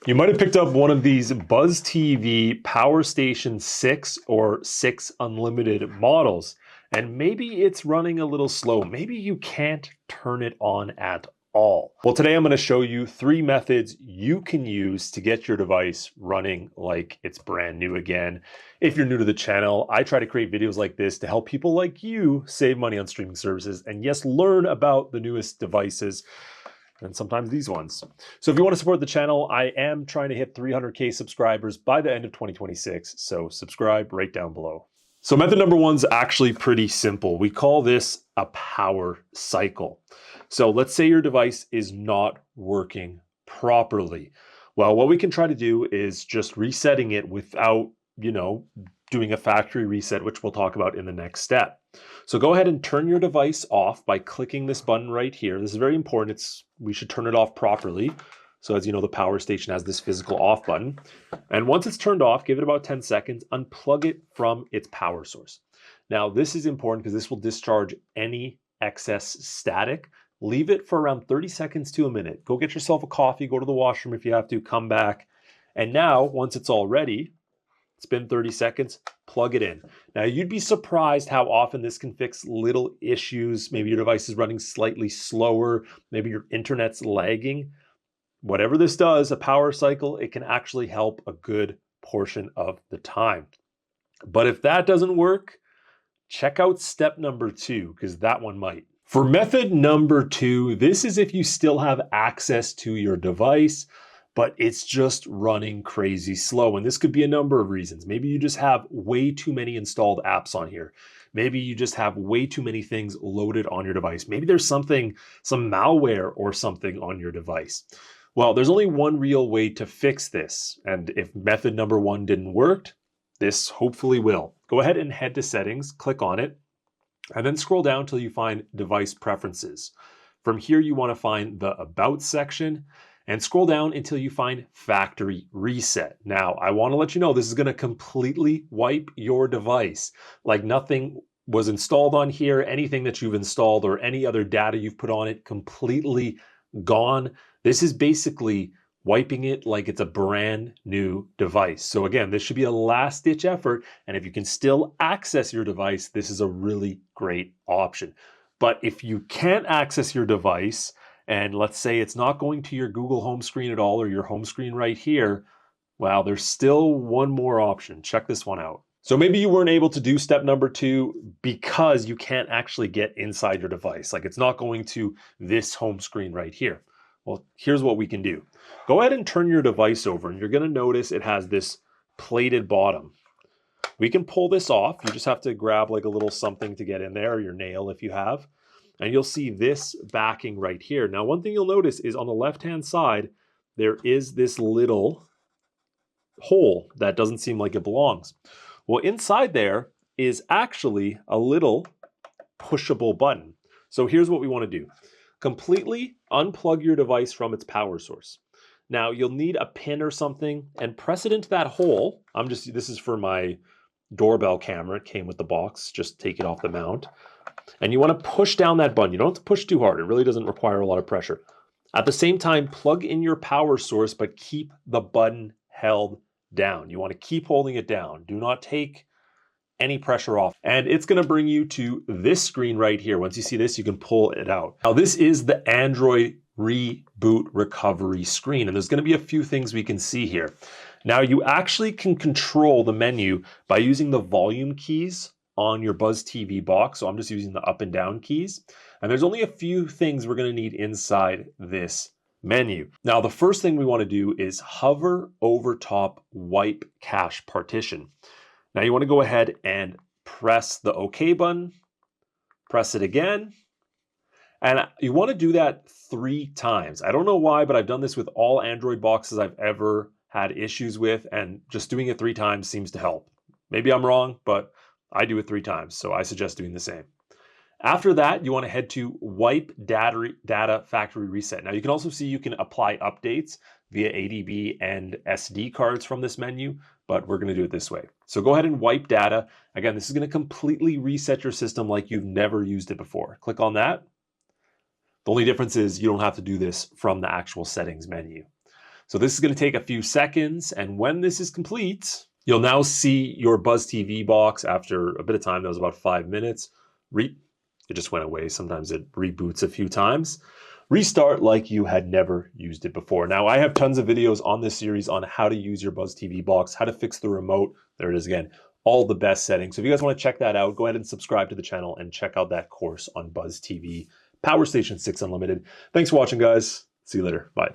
You might have picked up one of these BuzzTV Power Station 6 or 6 Unlimited models, and maybe it's running a little slow. Maybe you can't turn it on at all. Well, today I'm going to show you 3 methods you can use to get your device running like it's brand new again. If you're new to the channel, I try to create videos like this to help people like you save money on streaming services and yes, learn about the newest devices and sometimes these ones. So if you want to support the channel, I am trying to hit 300K subscribers by the end of 2026. So subscribe right down below. So method number 1 is actually pretty simple. We call this a power cycle. So let's say your device is not working properly. Well, what we can try to do is just resetting it without, doing a factory reset, which we'll talk about in the next step. So go ahead and turn your device off by clicking this button right here. This is very important. We should turn it off properly. So as you know, the power station has this physical off button. And once it's turned off, give it about 10 seconds, unplug it from its power source. Now, this is important because this will discharge any excess static. Leave it for around 30 seconds to a minute. Go get yourself a coffee, go to the washroom if you have to, come back. And now, once it's all ready, it's been 30 seconds, plug it in. Now, you'd be surprised how often this can fix little issues. Maybe your device is running slightly slower. Maybe your internet's lagging. Whatever this does, a power cycle, it can actually help a good portion of the time. But if that doesn't work, check out step number 2, because that one might. For method number 2, this is if you still have access to your device, but it's just running crazy slow. And this could be a number of reasons. Maybe you just have way too many installed apps on here. Maybe you just have way too many things loaded on your device. Maybe there's some malware or something on your device. Well, there's only one real way to fix this. And if method number 1 didn't work, this hopefully will. Go ahead and head to settings, click on it, and then scroll down till you find device preferences. From here, you want to find the about section and scroll down until you find factory reset. Now, I want to let you know this is going to completely wipe your device. Like nothing was installed on here, anything that you've installed or any other data you've put on it, completely gone. This is basically wiping it like it's a brand new device. So again, this should be a last ditch effort. And if you can still access your device, this is a really great option. But if you can't access your device, and let's say it's not going to your Google home screen at all or your home screen right here, well, there's still one more option. Check this one out. So maybe you weren't able to do step number 2 because you can't actually get inside your device. Like it's not going to this home screen right here. Well, here's what we can do. Go ahead and turn your device over, and you're going to notice it has this plated bottom. We can pull this off. You just have to grab like a little something to get in there, or your nail if you have. And you'll see this backing right here. Now, one thing you'll notice is on the left-hand side, there is this little hole that doesn't seem like it belongs. Well, inside there is actually a little pushable button. So here's what we want to do. Completely unplug your device from its power source. Now, you'll need a pin or something and press it into that hole. This is for my doorbell camera. It came with the box. Just take it off the mount. And you want to push down that button. You don't have to push too hard. It really doesn't require a lot of pressure. At the same time, plug in your power source, but keep the button held down. You want to keep holding it down. Do not take any pressure off. And it's going to bring you to this screen right here. Once you see this, you can pull it out. Now, this is the Android reboot recovery screen. And there's going to be a few things we can see here. Now, you actually can control the menu by using the volume keys on your BuzzTV box. So I'm just using the up and down keys. And there's only a few things we're going to need inside this menu. Now, the first thing we want to do is hover over top wipe cache partition. Now you want to go ahead and press the OK button, press it again, and you want to do that 3 times. I don't know why, but I've done this with all Android boxes I've ever had issues with, and just doing it 3 times seems to help. Maybe I'm wrong, but I do it 3 times, so I suggest doing the same. After that, you want to head to Wipe Data Factory Reset. Now you can also see you can apply updates via ADB and SD cards from this menu, but we're going to do it this way. So go ahead and wipe data. Again, this is going to completely reset your system like you've never used it before. Click on that. The only difference is you don't have to do this from the actual settings menu. So this is going to take a few seconds, and when this is complete, you'll now see your BuzzTV box after a bit of time. That was about 5 minutes. It just went away. Sometimes it reboots a few times. Restart like you had never used it before. Now, I have tons of videos on this series on how to use your BuzzTV box, how to fix the remote. There it is again, all the best settings. So if you guys want to check that out, go ahead and subscribe to the channel and check out that course on BuzzTV Power Station 6 Unlimited. Thanks for watching, guys. See you later. Bye.